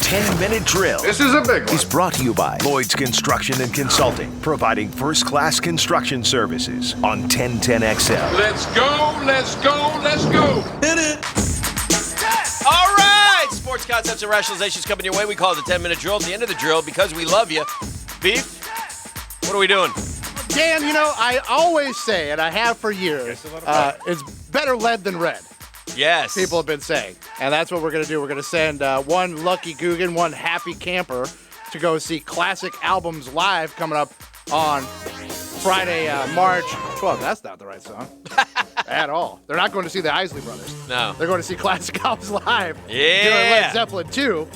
10-minute drill. This is a big one. Is brought to you by Lloyd's Construction and Consulting, providing first-class construction services on 1010XL. Let's go, let's go, let's go. Hit it. All right. Sports concepts and rationalizations coming your way. We call it the 10-minute drill. At the end of the drill, because we love you. Beef, what are we doing? Dan, I always say, and I have for years, it's better lead than red. Yes. People have been saying. And that's what we're going to do. We're going to send one lucky Guggen, one happy camper to go see Classic Albums Live coming up on Friday, March 12th. That's not the right song at all. They're not going to see the Isley Brothers. No. They're going to see Classic Albums Live. Yeah. Doing Led Zeppelin 2.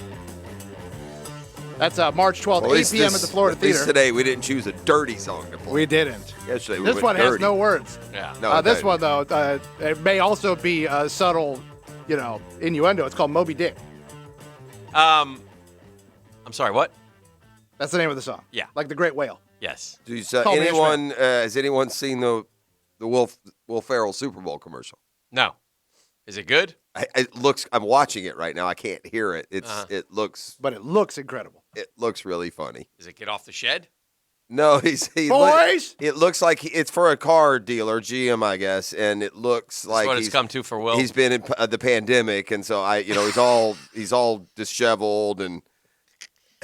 That's March 12th, 8 p.m. at the Florida Theater. At least today we didn't choose a dirty song to play. We didn't. Yesterday we This went one dirty. has no words. Yeah. No, This one, though, it may also be a subtle, innuendo. It's called Moby Dick. I'm sorry, what? That's the name of the song. Yeah. Like the Great Whale. Yes. Has anyone seen the Will Ferrell Super Bowl commercial? No. Is it good? I'm watching it right now. I can't hear it. It looks incredible. It looks really funny. Does it get off the shed? No, Boys! It looks like it's for a car dealer, GM, I guess, and it looks like what it's come to for Will. He's been in the pandemic, and so he's all disheveled and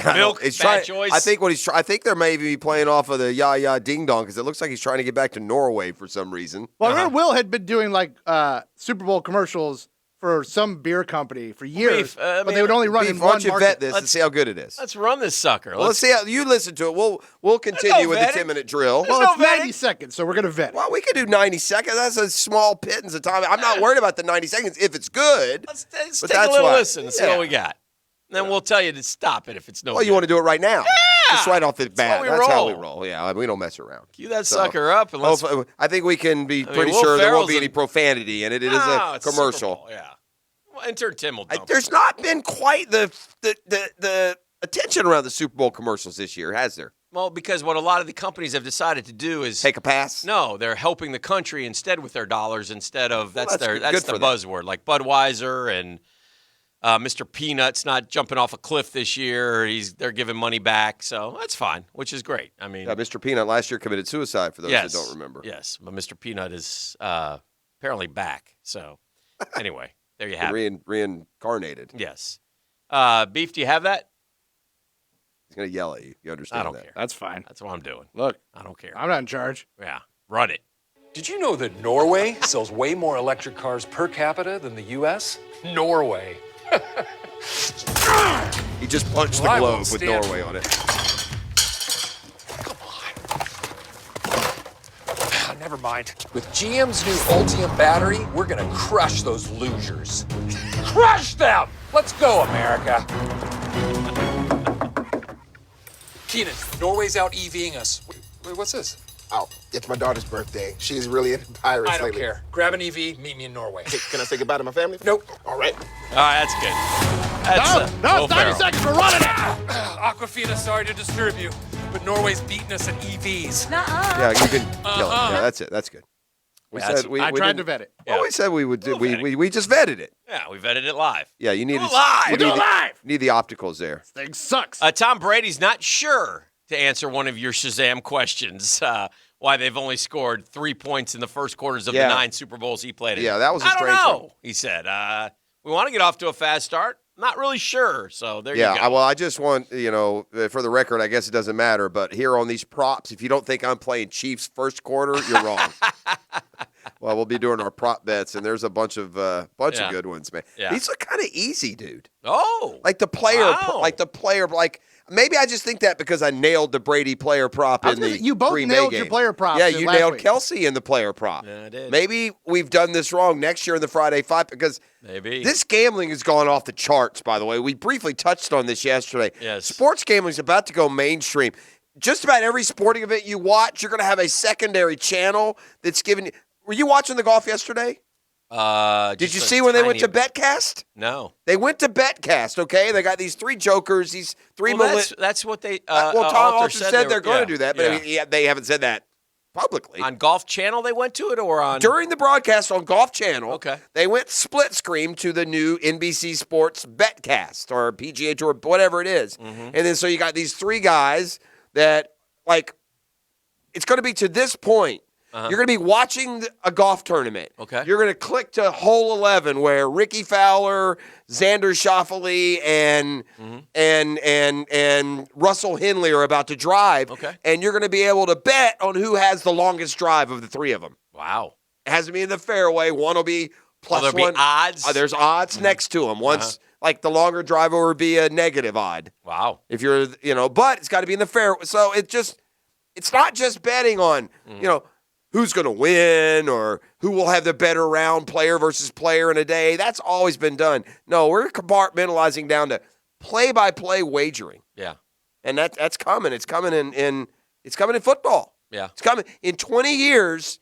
milk. Bad choice. I think they're maybe playing off of the Ya Ya Ding Dong because it looks like he's trying to get back to Norway for some reason. Well, I remember Will had been doing Super Bowl commercials for some beer company for years, but they would only run in why one don't you market. vet this and see how good it is? Let's run this sucker. Well, let's see how you listen to it. We'll continue with the 10-minute drill. Well, no it's 90 seconds, so we're going to vet it. Well, we could do 90 seconds. That's a small pittance of time. I'm not worried about the 90 seconds if it's good. Let's take a little listen and see what we got. Then we'll tell you to stop it if it's no Well, good. you want to do it right now. Yeah! Just right off the bat. That's how we roll. Yeah, we don't mess around. Cue that sucker up. And let's, I think we can be pretty Will sure there won't Ferrell's be any profanity in it. It is a commercial. Yeah. Well, enter Tim will dump There's it. not been quite the attention around the Super Bowl commercials this year, has there? Well, because what a lot of the companies have decided to do is take a pass. No, they're helping the country instead with their dollars instead of that's the them. buzzword. Like Budweiser and Mr. Peanut's not jumping off a cliff this year. They're giving money back, so that's fine, which is great. I mean, Mr. Peanut last year committed suicide. For those that don't remember, yes, but Mr. Peanut is apparently back. So anyway, there you have it. Reincarnated. Yes. Beef, do you have that? He's gonna yell at you. You understand? I don't care. That's fine. That's what I'm doing. Look, I don't care. I'm not in charge. Yeah, run it. Did you know that Norway sells way more electric cars per capita than the U.S.? Norway. He just punched the globe with Norway on it. Come on. Never mind. With GM's new Ultium battery, we're gonna crush those losers. Crush them! Let's go, America. Keenan, Norway's out EVing us. Wait, what's this? Oh, it's my daughter's birthday. She's really into pirates I don't lately. care. Grab an EV, meet me in Norway. Hey, can I say goodbye to my family? Nope. All right. All right, that's good. That's, No, Will it's 90 Ferrell. seconds. We're running it. Aquafina, sorry to disturb you, but Norway's beating us at EVs. Yeah, you can kill it. Yeah, that's it. That's good. I tried to vet it. Well, we said we would do. We just vetted it. Yeah, we vetted it live. Yeah, you need Do it live. You We'll do it live. Need the opticals there. This thing sucks. Tom Brady's not sure to answer one of your Shazam questions. Why they've only scored 3 points in the first quarters of the 9 Super Bowls he played in. Yeah, that was a strange I don't know, one. he said. We want to get off to a fast start. Not really sure, so there you go. Yeah, well, I just want, for the record, I guess it doesn't matter, but here on these props, if you don't think I'm playing Chiefs first quarter, you're wrong. Well, we'll be doing our prop bets, and there's a bunch of good ones, man. Yeah. These are kind of easy, dude. Oh. Like the player, Wow. Maybe I just think that because I nailed the Brady player prop in the you both Green Bay nailed game. your player props. Yeah, you last nailed week. Kelsey in the player prop. Yeah, I did. Maybe we've done this wrong next year in the Friday Five because Maybe. this gambling has gone off the charts, by the way. We briefly touched on this yesterday. Yes. Sports gambling is about to go mainstream. Just about every sporting event you watch, you're going to have a secondary channel that's giving – were you watching the golf yesterday? Did you see when they went to BetCast? No. They went to BetCast, okay? They got these 3 jokers, these 3 Well, that's what they Tom Alter Alter said they're going to do that, but yeah. they haven't said that publicly. On Golf Channel they went to it, or on? During the broadcast on Golf Channel, Okay. they went split screen to the new NBC Sports Betcast or PGA Tour, whatever it is. Mm-hmm. And then so you got these three guys that, like, it's going to be to this point. You're going to be watching a golf tournament. Okay. You're going to click to hole 11 where Ricky Fowler, Xander Schauffele, and Russell Henley are about to drive. Okay. And you're going to be able to bet on who has the longest drive of the three of them. Wow. It has to be in the fairway. One will be plus there'll one. be odds? There's odds next to them. Once, like the longer driver would be a negative odd. Wow. If you're, but it's got to be in the fairway. So it's not just betting on, who's going to win or who will have the better round, player versus player in a day. That's always been done. No, we're compartmentalizing down to play-by-play wagering. Yeah. And that's coming. It's coming in football. Yeah. It's coming in 20 years.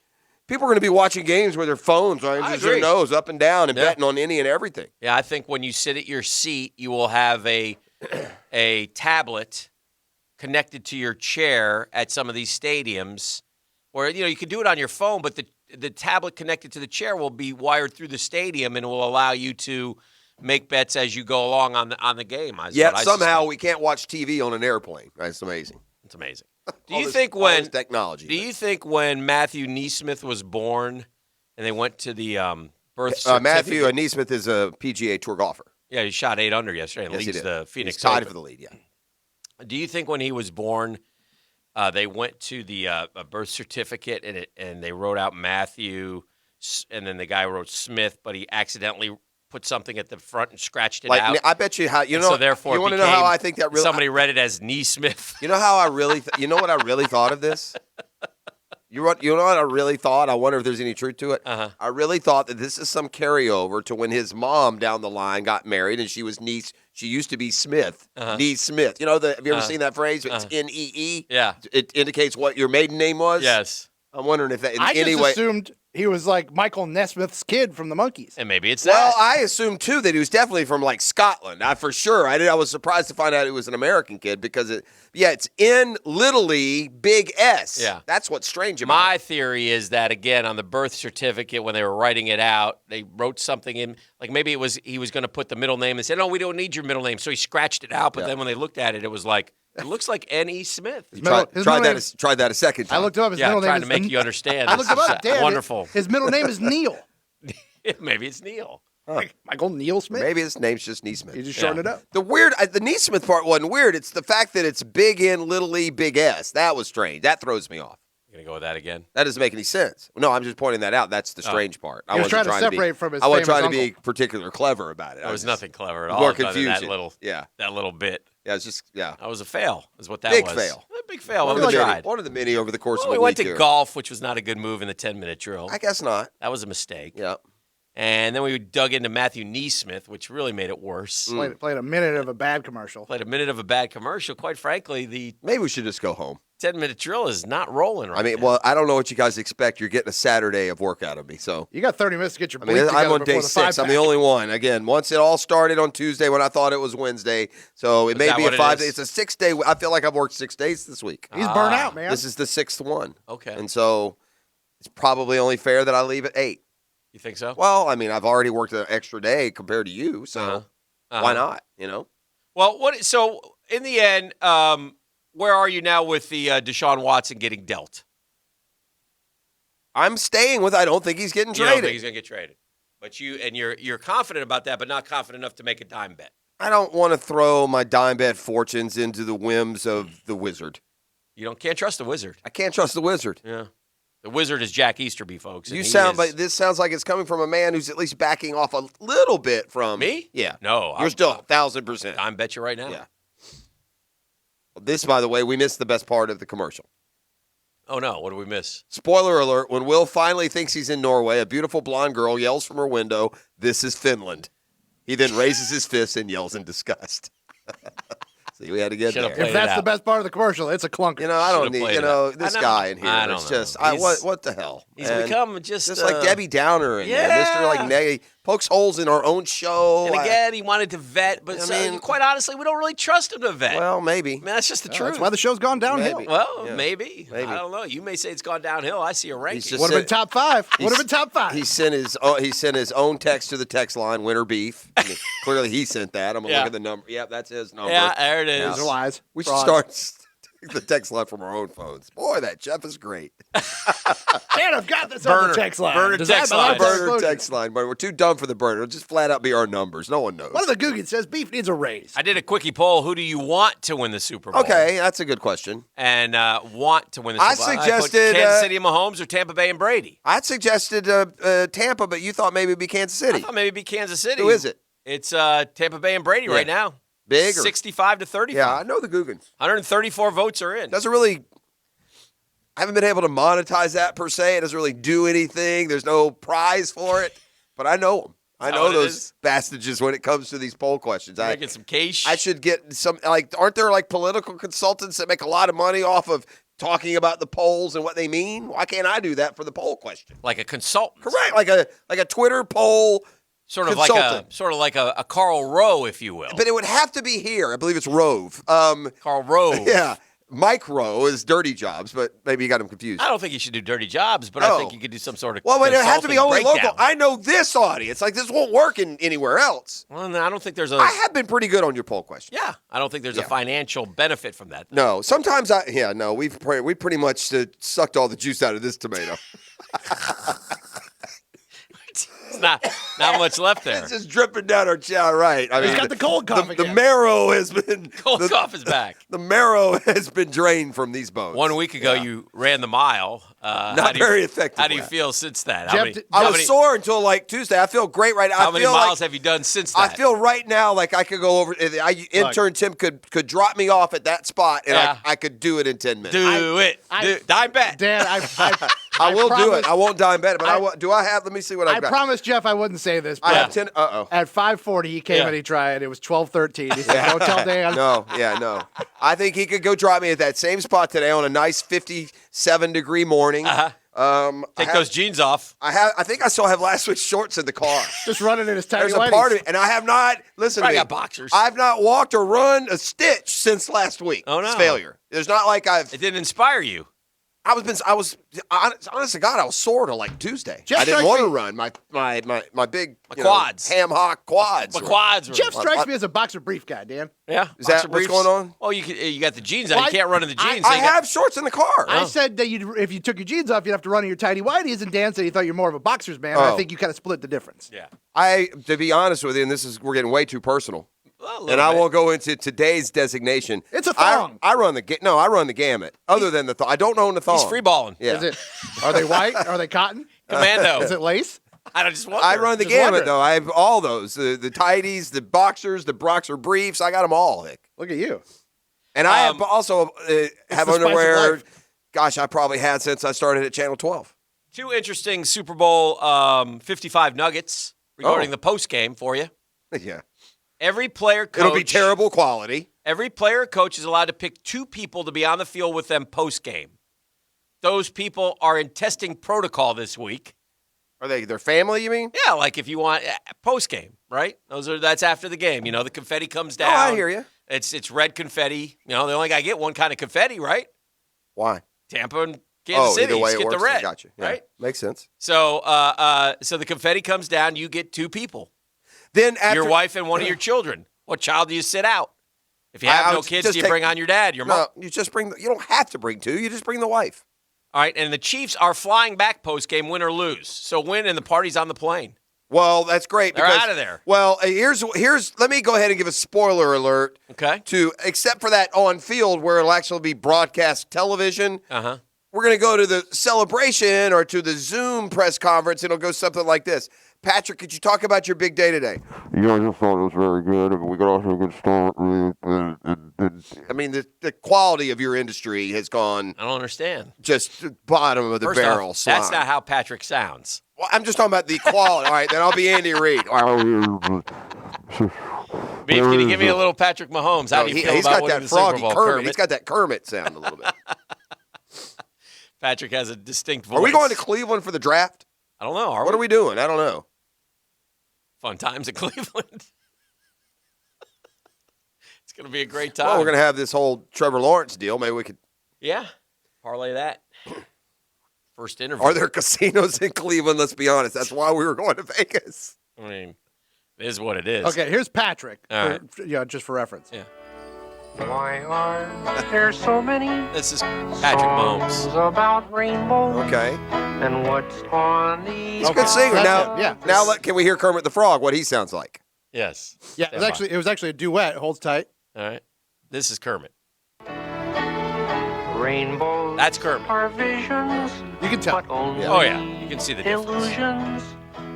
People are going to be watching games with their phones right I just their agree. nose up and down and Yeah. betting on any and everything. Yeah, I think when you sit at your seat, you will have a tablet connected to your chair at some of these stadiums where, you can do it on your phone, but the tablet connected to the chair will be wired through the stadium and will allow you to make bets as you go along on the game. Yet somehow we can't watch TV on an airplane. That's amazing. It's amazing. All this technology? Do you think when Matthew Neesmith was born and they went to the birth certificate? Matthew Neesmith is a PGA Tour golfer. Yeah, he shot 8 under yesterday and Yes, he leads did. the Phoenix He's tied Open. for the lead, yeah. Do you think when he was born, they went to the birth certificate and they wrote out Matthew, and then the guy wrote Smith, but he accidentally put something at the front and scratched it out? I bet you how So therefore, you want to know how I think that really somebody read it as Neesmith. You know how I really you know what I really thought of this? You know what I really thought? I wonder if there's any truth to it. I really thought that this is some carryover to when his mom down the line got married and she was niece. She used to be Smith, niece Smith. Have you ever seen that phrase? It's N-E-E. Yeah. It indicates what your maiden name was. Yes. I'm wondering if that in I any just way. assumed he was like Michael Nesmith's kid from the Monkees. And maybe it's Well, that. I assumed too that he was definitely from like Scotland. For sure. I was surprised to find out he was an American kid because it's in Little E, big S. Yeah. That's what's strange about My it. theory is that, again, on the birth certificate, when they were writing it out, they wrote something in, like maybe he was going to put the middle name and said, no, we don't need your middle name. So he scratched it out, but then when they looked at it, it was like, it looks like N.E. Smith. Tried middle name- that a second time. I looked him up. His Yeah, middle I'm trying name to is make you understand. I looked him up. Damn, Wonderful. His middle name is Neil. Maybe it's Neil. Like Michael Neil Smith. Maybe his name's just Neesmith. You just shortened it up. The Neesmith part wasn't weird. It's the fact that it's big N, little E, big S. That was strange. That throws me off. You going to go with that again? That doesn't make any sense. No, I'm just pointing that out. That's the strange part. He was wasn't trying to be- separate from his I wasn't famous trying to be uncle. particularly clever about it. There was nothing clever at more all. other than confusion. That little bit. Yeah, it's just, yeah. That was a fail, is what that Big was. fail. A big fail. One We of the many- tried. one of the many over the course Well, of we a went week to here. golf, which was not a good move in the 10-minute drill. I guess not. That was a mistake. Yeah. And then we dug into Matthew Neesmith, which really made it worse. Played a minute of a bad commercial. Played a minute of a bad commercial. Quite frankly, the Maybe we should just go home. 10-minute drill is not rolling right I mean, now. well, I don't know what you guys expect. You're getting a Saturday of work out of me, so. You got 30 minutes to get your I bleep mean, together I'm on day before the 6. I'm the 5-pack. only one. Again, once it all started on Tuesday when I thought it was Wednesday, so it may that be what a it 5 day. is? It's a 6-day. I feel like I've worked 6 days this week. He's burnt out, man. This is the 6th one. Okay. And so it's probably only fair that I leave at 8. You think so? Well, I mean, I've already worked an extra day compared to you, so why not? Well, so in the end, where are you now with the Deshaun Watson getting dealt? I'm staying with. I don't think he's getting You don't traded. think he's going to get traded, but you're confident about that, but not confident enough to make a dime bet. I don't want to throw my dime bet fortunes into the whims of the Wizard. Can't trust the Wizard. I can't trust the Wizard. Yeah, the Wizard is Jack Easterby, folks. and This sounds like it's coming from a man who's at least backing off a little bit from me. Yeah, No, you're still 1,000%. I bet you right now. Yeah. This, by the way, we missed the best part of the commercial. Oh no, what did we miss? Spoiler alert: when Will finally thinks he's in Norway, a beautiful blonde girl yells from her window, "This is Finland." He then raises his fist and yells in disgust. See, we had to get Should've there. played If that's it the out. best part of the commercial, it's a clunker. I don't Should've need, played it out. this I know. guy in here. I don't It's know. just, He's- what the hell? He's man? become just like Debbie Downer in there, Yeah. Mr. like pokes holes in our own show. And again, he wanted to vet, but quite honestly, we don't really trust him to vet. Well, maybe. I mean, that's just the truth. That's why the show's gone downhill. Maybe. Well, Yeah. maybe. I don't know. You may say it's gone downhill. I see a ranking. just Would have been top 5. Would have been top 5. He sent his own text to the text line, winter beef. I mean, clearly he sent that. I'm going to look at the number. Yep, that's his number. Yeah, there it is. Those are lies. We should Fraud. start the text line from our own phones. Boy, that Jeff is great. Dan, I've got this on the text line. Burner Does that text belong line. to our Burner closure? text line, but we're too dumb for the burner. It'll just flat out be our numbers. No one knows. One of the Googans says beef needs a raise. I did a quickie poll. Who do you want to win the Super Bowl? Okay, that's a good question. And want to win the I Super Bowl. suggested, put Kansas City and Mahomes or Tampa Bay and Brady. I'd suggested Tampa, but you thought maybe it'd be Kansas I City. thought maybe it'd be Kansas City. Who is it? It's Tampa Bay and Brady right now. Big or 65 to 35. Yeah, I know the Googans. 134 votes are in. Doesn't really. I haven't been able to monetize that per se. It doesn't really do anything. There's no prize for it, but I know them. I know those bastages when it comes to these poll questions. Making some cash. I should get some, aren't there political consultants that make a lot of money off of talking about the polls and what they mean? Why can't I do that for the poll question? Like a consultant. Correct. Like a Twitter poll Sort of consultant. like a Carl Rowe, if you will. But it would have to be here. I believe it's Rove. Carl Rowe. Yeah. Mike Rowe is Dirty Jobs, but maybe you got him confused. I don't think you should do dirty jobs, but I think you could do some sort of Well, but it has to be only breakdown. local. I know this audience. This won't work anywhere else. Well, no, I don't think there's a. I have been pretty good on your poll question. Yeah, I don't think there's a financial benefit from that. No, sometimes we pretty much sucked all the juice out of this tomato. It's not much left there. It's just dripping down our chow, right? I mean, He's got the cold cough the again. marrow has been Cold cough is back. The marrow has been drained from these bones. 1 week ago, you ran the mile. Not very effective. How do you feel since that? Jeff, I was sore until Tuesday. I feel great right now. How many miles have you done since that? I feel right now like I could go over. Intern Tim could drop me off at that spot, and I could do it in 10 minutes. Do it. Dime bet. Dan, I will do it. promise- I won't dime bet it, but do I have? Let me see what I've I got. promised Jeff I wouldn't say this, I but have 10. at 5:40 he came Yeah. and he tried. It was 12:13. He said, "Don't tell Dan." No. I think he could go drop me at that same spot today on a nice 57-degree morning. Take those jeans off. I think I still have last week's shorts in the car. Just running in his tiny There's a whities. part of it, and I have not. Listen to I me. got boxers. I've not walked or run a stitch since last week. Oh, no. It's failure. There's not like I've. It didn't inspire you. I was honest to God, I was sore till Tuesday. Jeff I didn't strikes want to me- run my big quads. ham hock quads. My quads were. Jeff strikes me as a boxer brief guy, Dan. Yeah. Is that boxer what's briefs. going on? Oh, you got the jeans on. Well, You can't run in the jeans. I have shorts in the car. I said that if you took your jeans off, you'd have to run in your tidy whities, and Dan said he thought you're more of a boxer's man. I think you kind of split the difference. Yeah. To be honest with you, and we're getting way too personal. Well, And I won't go into today's designation. It's a thong. I run the gamut. Other than the thong, I don't own the thong. He's free balling. Yeah. Is it? Are they white? Are they cotton? Commando. Is it lace? I don't just wonder. I run the Just gamut wondering. though. I have all those: the tighties, the boxers, the boxer briefs. I got them all, Hick. Look at you. And I have also have the spice of underwear. life. Gosh, I probably had since I started at Channel 12. Two interesting Super Bowl 55 nuggets regarding the post game for you. Yeah, Every player coach. it'll be terrible quality. Every player or coach is allowed to pick 2 people to be on the field with them post game. Those people are in testing protocol this week. Are they their family? You mean? Yeah, like if you want post game, right? That's after the game. The confetti comes down. Oh, I hear you. It's red confetti. They only got to get one kind of confetti, right? Why? Tampa and Kansas City either way just it get works. the red, Gotcha. Yeah. right? Makes sense. So, so the confetti comes down. You get 2 people. Then after Your wife and one of your children. What child do you sit out? If you have I no would kids, just do you take- bring on your dad, your mom? No, you just bring. You don't have to bring 2. You just bring the wife. All right, and the Chiefs are flying back post game, win or lose. So win, and the party's on the plane. Well, that's great. They're because, out of there. Well, here's. Let me go ahead and give a spoiler alert. Okay. Except for that on field where it'll actually be broadcast television. Uh-huh. We're going to go to the celebration or to the Zoom press conference. It'll go something like this. Patrick, could you talk about your big day today? Yeah, I just thought it was very good. I mean, we got off to a good start. I mean, the quality of your industry has gone I don't understand. just bottom of the First barrel. off, that's slime. not how Patrick sounds. Well, I'm just talking about the quality. All right, then I'll be Andy Reid. Beef, can you give me a little Patrick Mahomes? How do you feel he's about got winning that the Super froggy Bowl? Kermit. He's got that Kermit sound a little bit. Patrick has a distinct voice. Are we going to Cleveland for the draft? I don't know. What are we doing? I don't know. Fun times in Cleveland. It's going to be a great time. Well, we're going to have this whole Trevor Lawrence deal. Maybe we could. Yeah, parlay that. First interview. Are there casinos in Cleveland? Let's be honest. That's why we were going to Vegas. I mean, it is what it is. Okay, here's Patrick. All right. Just for reference. Yeah. Why are there so many This is Patrick Mahomes. songs about rainbows? Okay. And what's on the He's a good singer. That's Now, it, yeah. now can we hear Kermit the Frog, what he sounds like? Yes. Yeah, it was actually a duet. Holds tight. All right. This is Kermit. rainbows That's Kermit. are visions, You can tell. but only Oh, yeah. You can see the difference. illusions.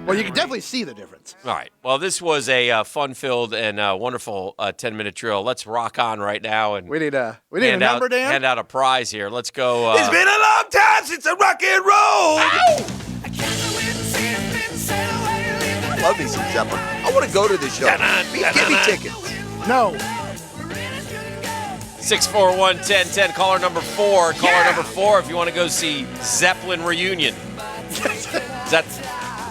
Well, you can definitely see the difference. All right. Well, this was a fun-filled and wonderful 10-minute drill. Let's rock on right now and We need a number, Dan. hand out a prize here. Let's go. It's been a long time since I rock and roll. I love me some Zeppelin. I want to go to this show. Give me tickets. No. 641-1010, caller number 4. Caller number 4 if you want to go see Zeppelin reunion.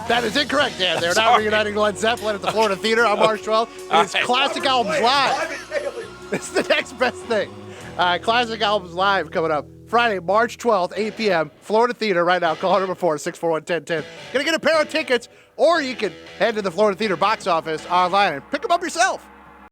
That is incorrect, Dan. They're not Sorry. reuniting Led Zeppelin at the Florida Theater on March 12th. It's right. Classic Albums Live. This is the next best thing. Classic Albums Live coming up Friday, March 12th, 8 p.m., Florida Theater right now. Caller number 4, 641-1010. Going to get a pair of tickets, or you can head to the Florida Theater box office online and pick them up yourself.